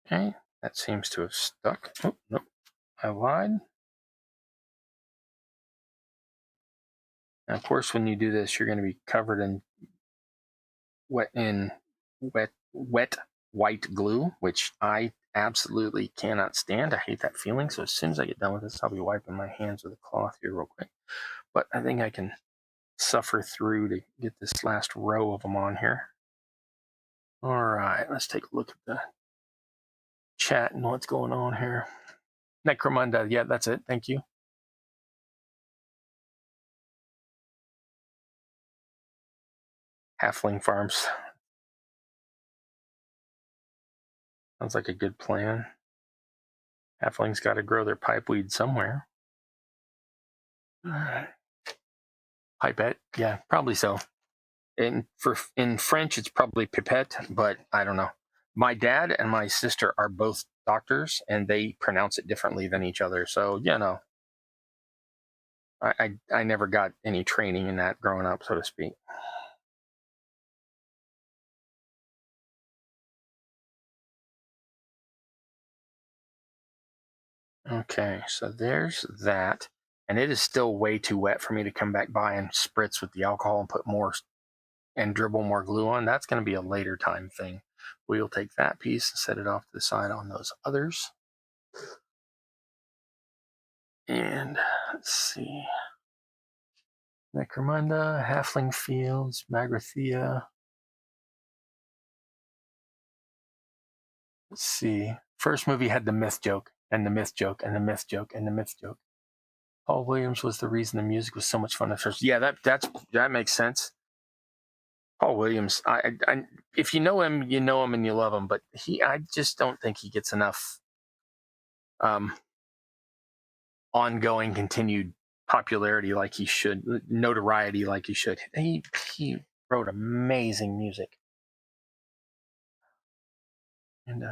Speaker 1: Okay, that seems to have stuck. Oh, nope, I lied. Now, of course, when you do this, you're going to be covered in wet white glue, which I absolutely cannot stand. I hate that feeling. So as soon as I get done with this, I'll be wiping my hands with a cloth here real quick. But I think I can suffer through to get this last row of them on here. All right, let's take a look at the chat and what's going on here. Necromunda, yeah, that's it. Thank you. Halfling Farms. Sounds like a good plan. Halflings got to grow their pipeweed somewhere. All right. Pipette, yeah, probably so. In French, it's probably pipette, but I don't know. My dad and my sister are both doctors, and they pronounce it differently than each other. So, you know, I never got any training in that growing up, so to speak. Okay, so there's that. And it is still way too wet for me to come back by and spritz with the alcohol and put more and dribble more glue on. That's going to be a later time thing. We'll take that piece and set it off to the side on those others. And let's see. Necromunda, Halfling Fields, Magrathea. Let's see. First movie had the myth joke, and the myth joke, and the myth joke, and the myth joke. Paul Williams was the reason the music was so much fun at first. Yeah, that makes sense. Paul Williams, if you know him and you love him, but I just don't think he gets enough ongoing, continued popularity like he should, notoriety like he should. He wrote amazing music and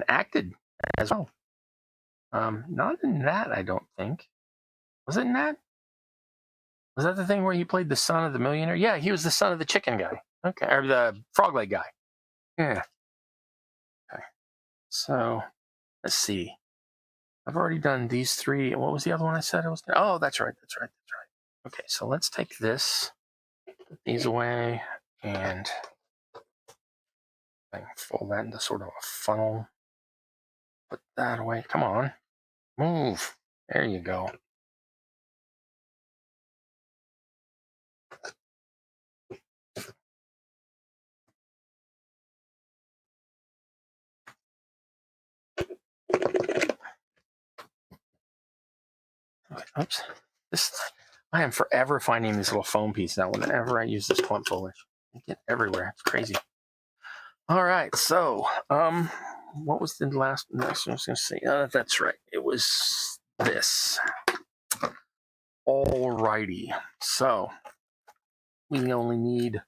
Speaker 1: acted as well. Not in that, I don't think. Was it in that? Was that the thing where he played the son of the millionaire? Yeah, he was the son of the chicken guy. Okay, or the frog leg guy. Yeah. Okay. So let's see. I've already done these 3. What was the other one I said I was going to? Oh, that's right. Okay, so let's take this, put these away, and I can fold that into sort of a funnel. Put that away. Come on. Move. There you go. Okay, oops. I am forever finding these little foam pieces out whenever I use this clump foliage. They get everywhere. It's crazy. All right, so what was the next one I was going to say? That's right. It was this. All righty. So we only need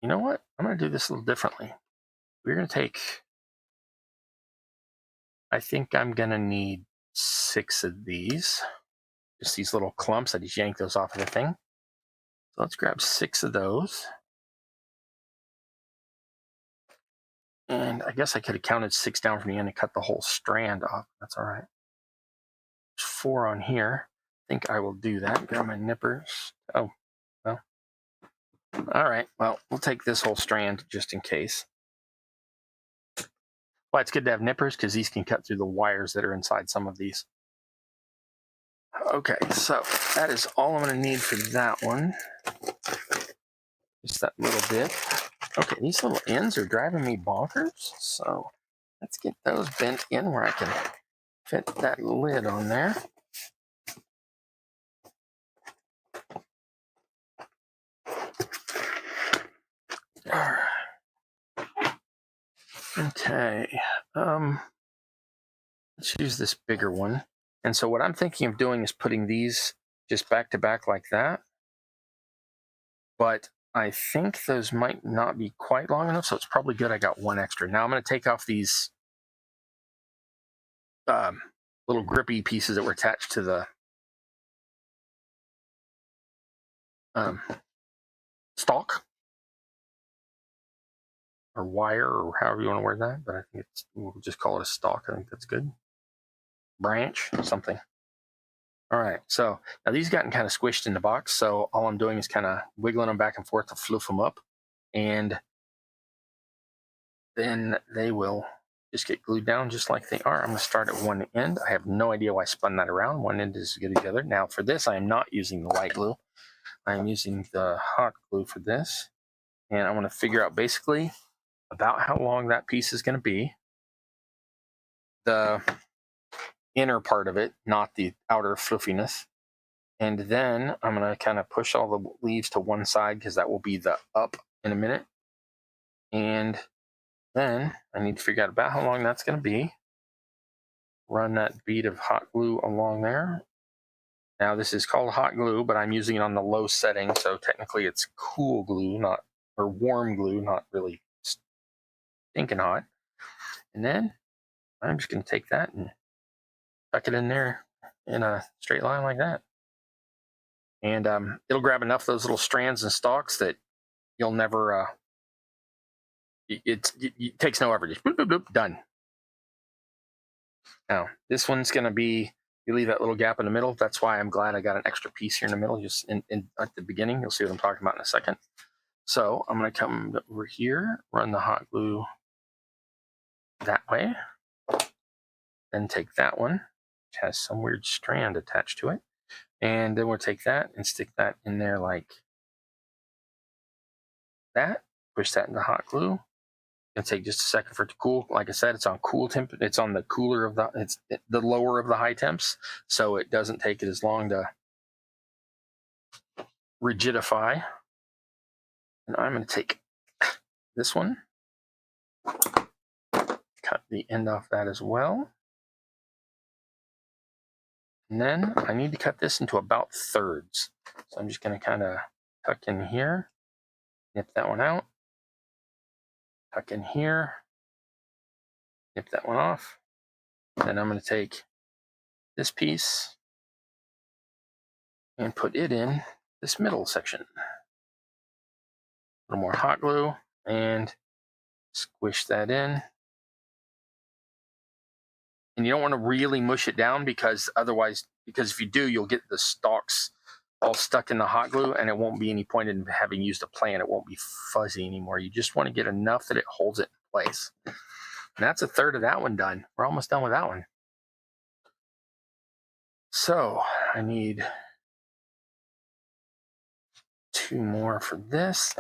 Speaker 1: you know what? I'm going to do this a little differently. We're going to take, I think I'm going to need 6 of these. Just these little clumps. I just yank those off of the thing. So let's grab 6 of those. And I guess I could have counted 6 down from the end and cut the whole strand off. That's all right. There's 4 on here. I think I will do that. Grab my nippers. Oh, well. All right. Well, we'll take this whole strand just in case. Well, it's good to have nippers because these can cut through the wires that are inside some of these. Okay, so that is all I'm going to need for that one. Just that little bit. Okay, these little ends are driving me bonkers. So let's get those bent in where I can fit that lid on there. Okay. Let's use this bigger one. And so what I'm thinking of doing is putting these just back to back like that. But I think those might not be quite long enough, so it's probably good I got one extra. Now I'm going to take off these little grippy pieces that were attached to the stalk or wire, or however you want to word that. But I think we'll just call it a stalk. I think that's good. Branch, something. All right, so now these gotten kind of squished in the box, so all I'm doing is kind of wiggling them back and forth to floof them up, and then they will just get glued down just like they are. I'm going to start at one end. I have no idea why I spun that around. One end is good together. Now for this, I am not using the white glue. I am using the hot glue for this, and I want to figure out basically about how long that piece is going to be. The inner part of it, not the outer fluffiness. And then I'm going to kind of push all the leaves to one side because that will be the up in a minute. And then I need to figure out about how long that's going to be. Run that bead of hot glue along there. Now this is called hot glue, but I'm using it on the low setting, so technically it's cool glue, or warm glue, not really stinking hot. And then I'm just going to take that and tuck it in there in a straight line like that. And it'll grab enough of those little strands and stalks that you'll never, it takes no effort, just boop, boop, boop, done. Now, this one's going to be, you leave that little gap in the middle. That's why I'm glad I got an extra piece here in the middle, just at the beginning. You'll see what I'm talking about in a second. So I'm going to come over here, run the hot glue that way, then take that one, which has some weird strand attached to it. And then we'll take that and stick that in there like that. Push that into hot glue. It'll take just a second for it to cool. Like I said, it's on cool temp. It's on the cooler of it's the lower of the high temps, so it doesn't take it as long to rigidify. And I'm going to take this one, cut the end off that as well. And then I need to cut this into about thirds. So I'm just going to kind of tuck in here, nip that one out, tuck in here, nip that one off. Then I'm going to take this piece and put it in this middle section. A little more hot glue and squish that in. And you don't want to really mush it down because if you do, you'll get the stalks all stuck in the hot glue and it won't be any point in having used a plan. It won't be fuzzy anymore. You just want to get enough that it holds it in place. And that's a third of that one done. We're almost done with that one. So I need 2 more for this,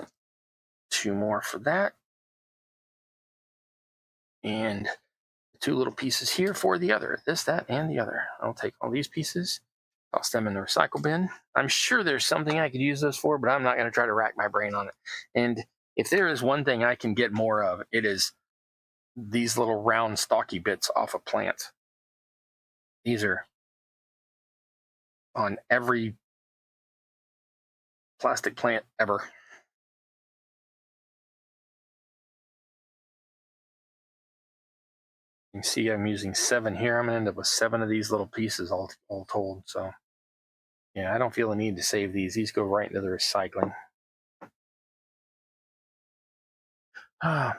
Speaker 1: 2 more for that, and 2 little pieces here for the other, this, that, and the other. I'll take all these pieces, toss them in the recycle bin. I'm sure there's something I could use those for, but I'm not going to try to rack my brain on it. And if there is one thing I can get more of, it is these little round stalky bits off a plant. These are on every plastic plant ever. You can see I'm using 7 here. I'm going to end up with 7 of these little pieces all told. So yeah, I don't feel the need to save these. These go right into the recycling.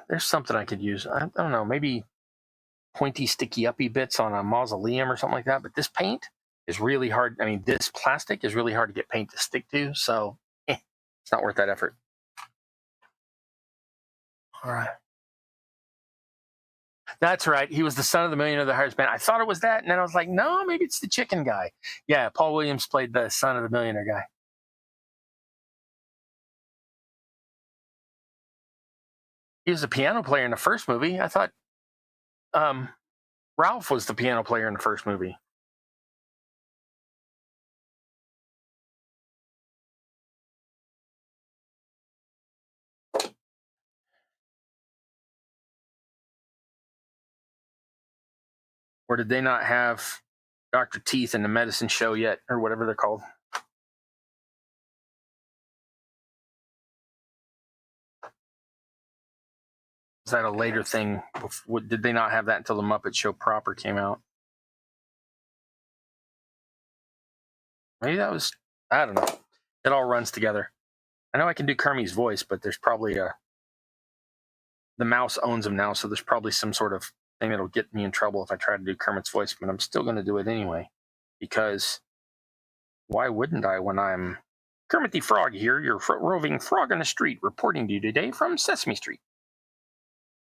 Speaker 1: There's something I could use. I don't know, maybe pointy, sticky-uppy bits on a mausoleum or something like that. But this paint is really hard. I mean, this plastic is really hard to get paint to stick to. So it's not worth that effort. All right. That's right. He was the son of the millionaire, the highest man. I thought it was that, and then I was like, no, maybe it's the chicken guy. Yeah, Paul Williams played the son of the millionaire guy. He was a piano player in the first movie. I thought Ralph was the piano player in the first movie. Or did they not have Dr. Teeth and the Medicine Show yet, or whatever they're called? Is that a later thing? Did they not have that until the Muppet Show proper came out? Maybe that was, I don't know. It all runs together. I know I can do Kermie's voice, but there's probably the mouse owns him now, so there's probably some sort of thing that'll get me in trouble if I try to do Kermit's voice, but I'm still going to do it anyway, because why wouldn't I when I'm Kermit the Frog here, your roving frog on the street, reporting to you today from Sesame Street.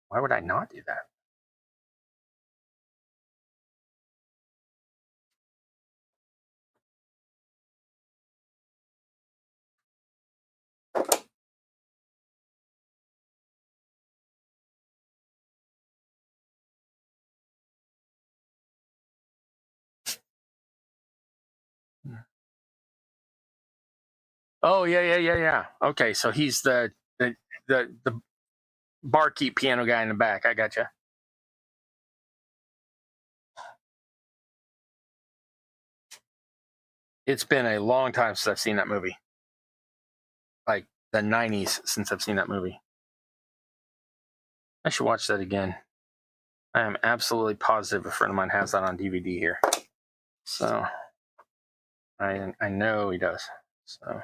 Speaker 1: Why would I not do that? Oh, yeah. Okay, so he's the barkeep piano guy in the back. I gotcha. It's been a long time since I've seen that movie. Like the 90s since I've seen that movie. I should watch that again. I am absolutely positive a friend of mine has that on DVD here. So I know he does. So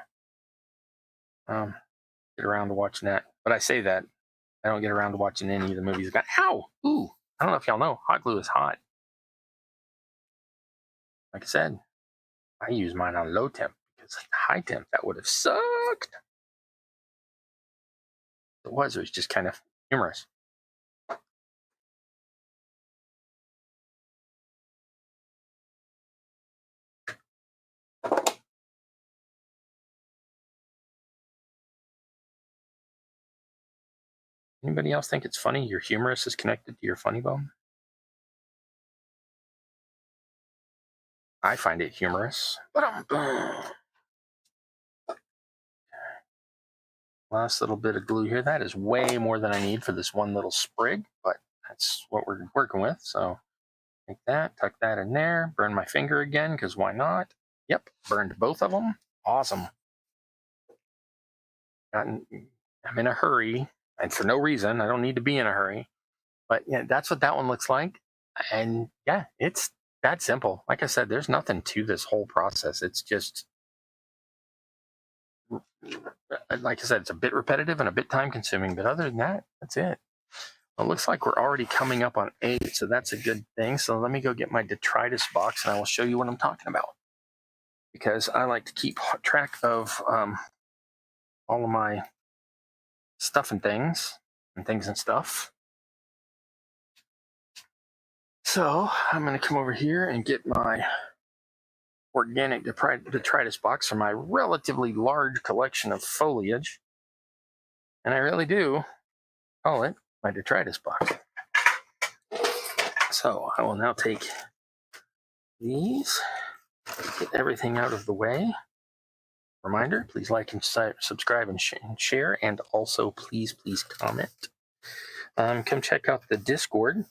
Speaker 1: get around to watching that. But I say that I don't get around to watching any of the movies. Ow! Ooh! I don't know if y'all know, hot glue is hot. Like I said, I use mine on low temp because high temp, that would have sucked. It was just kind of humorous. Anybody else think it's funny your humorous is connected to your funny bone? I find it humorous. Last little bit of glue here. That is way more than I need for this one little sprig, but that's what we're working with. So take that, tuck that in there, burn my finger again, because why not? Yep, burned both of them. Awesome. I'm in a hurry, and for no reason. I don't need to be in a hurry. But yeah, that's what that one looks like. And yeah, it's that simple. Like I said, there's nothing to this whole process. It's just, like I said, it's a bit repetitive and a bit time consuming. But other than that, that's it. Well, it looks like we're already coming up on 8, so that's a good thing. So let me go get my detritus box, and I will show you what I'm talking about. Because I like to keep track of all of my stuff and things and stuff. So I'm going to come over here and get my organic detritus box for my relatively large collection of foliage. And I really do call it my detritus box. So I will now take these, get everything out of the way. Reminder, please like and subscribe and share, and also please comment. Come check out the Discord,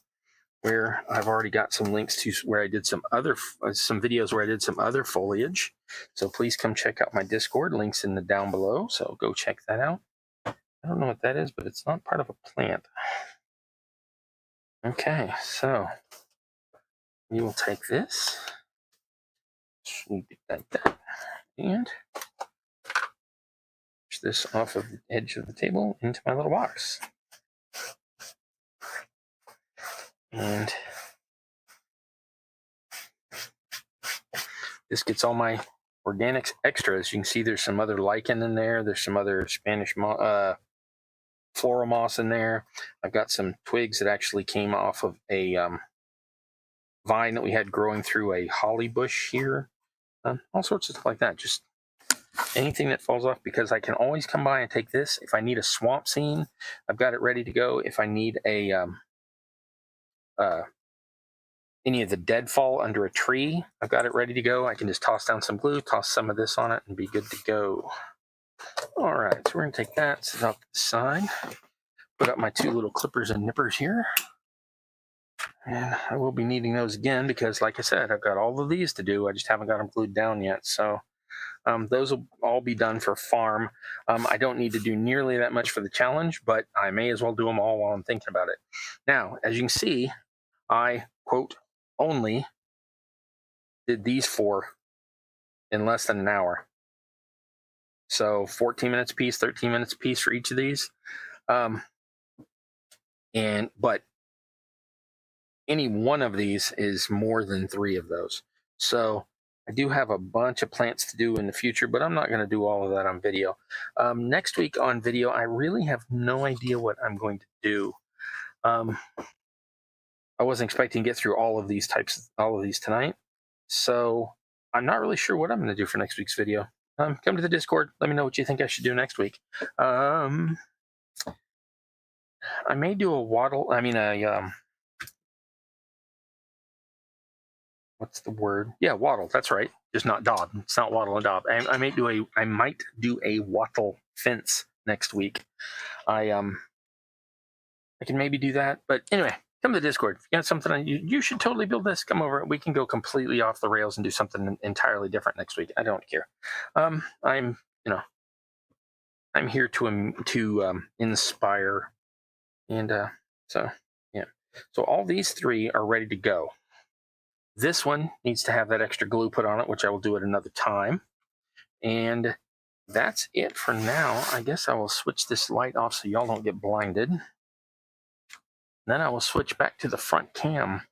Speaker 1: where I've already got some links to where I did some videos where I did some other foliage. So please come check out my Discord. Links in the down below. So go check that out. I don't know what that is, but it's not part of a plant. Okay, so we will take this, sweep it like that, and push this off of the edge of the table into my little box. And this gets all my organics extras. You can see there's some other lichen in there. There's some other Spanish floral moss in there. I've got some twigs that actually came off of a vine that we had growing through a holly bush here. All sorts of stuff like that. Just anything that falls off, because I can always come by and take this. If I need a swamp scene, I've got it ready to go. If I need a any of the deadfall under a tree, I've got it ready to go. I can just toss down some glue, toss some of this on it, and be good to go. All right, so we're going to take that, set off to the side, put up my 2 little clippers and nippers here. And I will be needing those again because, like I said, I've got all of these to do. I just haven't got them glued down yet. So those will all be done for farm. I don't need to do nearly that much for the challenge, but I may as well do them all while I'm thinking about it. Now, as you can see, I, quote, only did these 4 in less than an hour. So 14 minutes a piece, 13 minutes a piece for each of these. But any one of these is more than 3 of those. So I do have a bunch of plants to do in the future, but I'm not going to do all of that on video. Next week on video, I really have no idea what I'm going to do. I wasn't expecting to get through all of these tonight. So I'm not really sure what I'm going to do for next week's video. Come to the Discord. Let me know what you think I should do next week. I may do a what's the word? Yeah, wattle. That's right. Just not daub. It's not wattle and daub. I might do a wattle fence next week. I can maybe do that. But anyway, come to the Discord. If you got something you should totally build this. Come over. We can go completely off the rails and do something entirely different next week. I don't care. I'm here to inspire, and so yeah. So all these 3 are ready to go. This one needs to have that extra glue put on it, which I will do at another time. And that's it for now. I guess I will switch this light off so y'all don't get blinded. Then I will switch back to the front cam.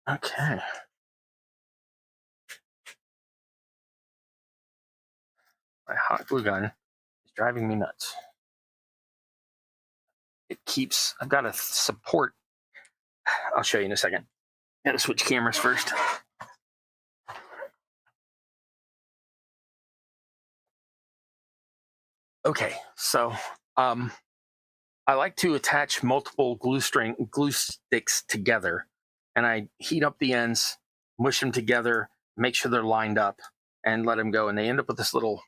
Speaker 1: Okay. My hot glue gun is driving me nuts. I've got to support. I'll show you in a second. Got to switch cameras first. Okay, so I like to attach multiple glue sticks together, and I heat up the ends, mush them together, make sure they're lined up, and let them go. And they end up with this little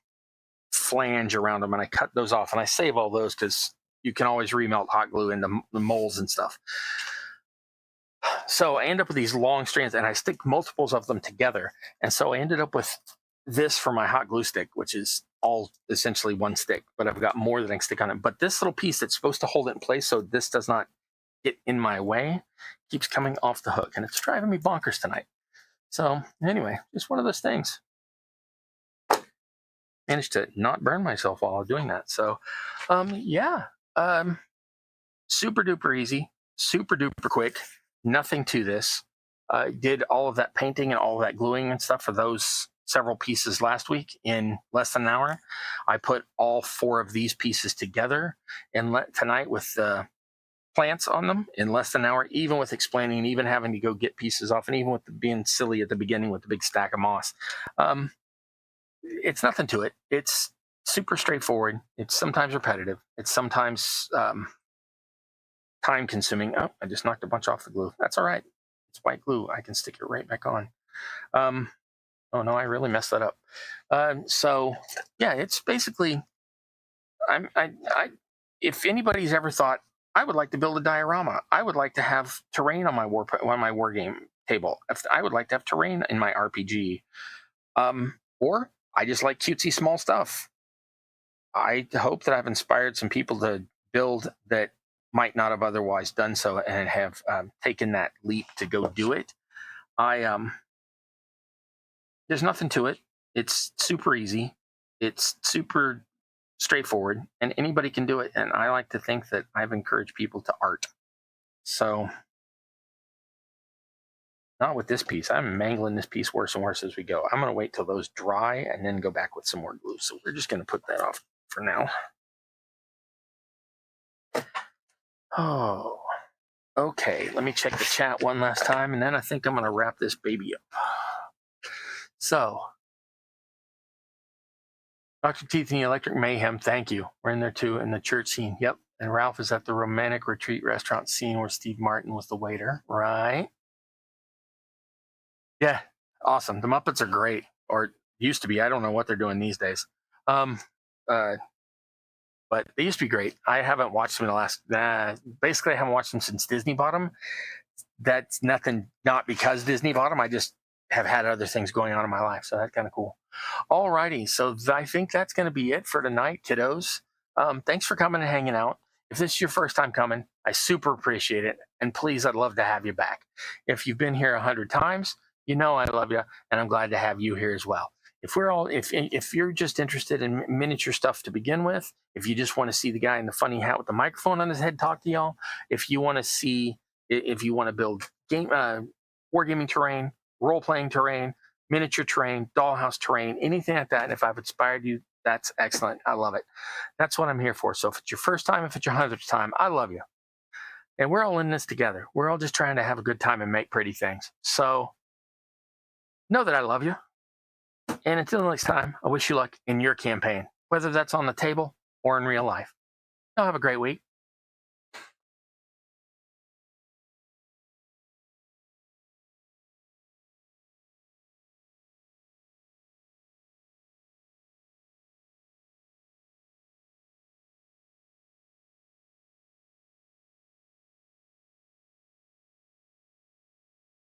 Speaker 1: flange around them, and I cut those off, and I save all those because you can always remelt hot glue into the molds and stuff. So I end up with these long strands, and I stick multiples of them together. And so I ended up with this for my hot glue stick, which is all essentially one stick, but I've got more that I can stick on it. But this little piece that's supposed to hold it in place so this does not get in my way keeps coming off the hook, and it's driving me bonkers tonight. So anyway, just one of those things. Managed to not burn myself while doing that. So super duper easy, super duper quick. Nothing to this. Did all of that painting and all of that gluing and stuff for those several pieces last week in less than an hour. I put all 4 of these pieces together and tonight with the plants on them in less than an hour, even with explaining and even having to go get pieces off, and even with being silly at the beginning with the big stack of moss. It's nothing to it. It's super straightforward. It's sometimes repetitive. It's sometimes time consuming. Oh, I just knocked a bunch off the glue. That's all right. It's white glue. I can stick it right back on. Oh no, I really messed that up. So yeah, it's basically, if anybody's ever thought, I would like to build a diorama, I would like to have terrain on my war game table, I would like to have terrain in my RPG, or I just like cutesy small stuff. I hope that I've inspired some people to build that might not have otherwise done so and have taken that leap to go do it. There's nothing to it. It's super easy. It's super straightforward, and anybody can do it. And I like to think that I've encouraged people to art. So, not with this piece. I'm mangling this piece worse and worse as we go. I'm going to wait till those dry and then go back with some more glue. So we're just going to put that off for now. Oh, okay. Let me check the chat one last time, and then I think I'm going to wrap this baby up. So, Dr. Teeth and the Electric Mayhem, thank you. We're in there too, in the church scene. Yep. And Ralph is at the romantic retreat restaurant scene where Steve Martin was the waiter. Right. Yeah. Awesome. The Muppets are great, or used to be. I don't know what they're doing these days. but they used to be great. I haven't watched them in the last, basically I haven't watched them since Disney bought them. That's nothing, not because Disney bought them. I just have had other things going on in my life. So that's kind of cool. All righty. So I think that's going to be it for tonight, kiddos. Thanks for coming and hanging out. If this is your first time coming, I super appreciate it. And please, I'd love to have you back. If you've been here 100 times, you know I love you, and I'm glad to have you here as well. If you're just interested in miniature stuff to begin with, if you just want to see the guy in the funny hat with the microphone on his head talk to y'all, if you want to build wargaming terrain, role-playing terrain, miniature terrain, dollhouse terrain, anything like that, and if I've inspired you, that's excellent. I love it. That's what I'm here for. So if it's your first time, if it's your 100th time, I love you. And we're all in this together. We're all just trying to have a good time and make pretty things. So know that I love you. And until next time, I wish you luck in your campaign, whether that's on the table or in real life. Y'all have a great week.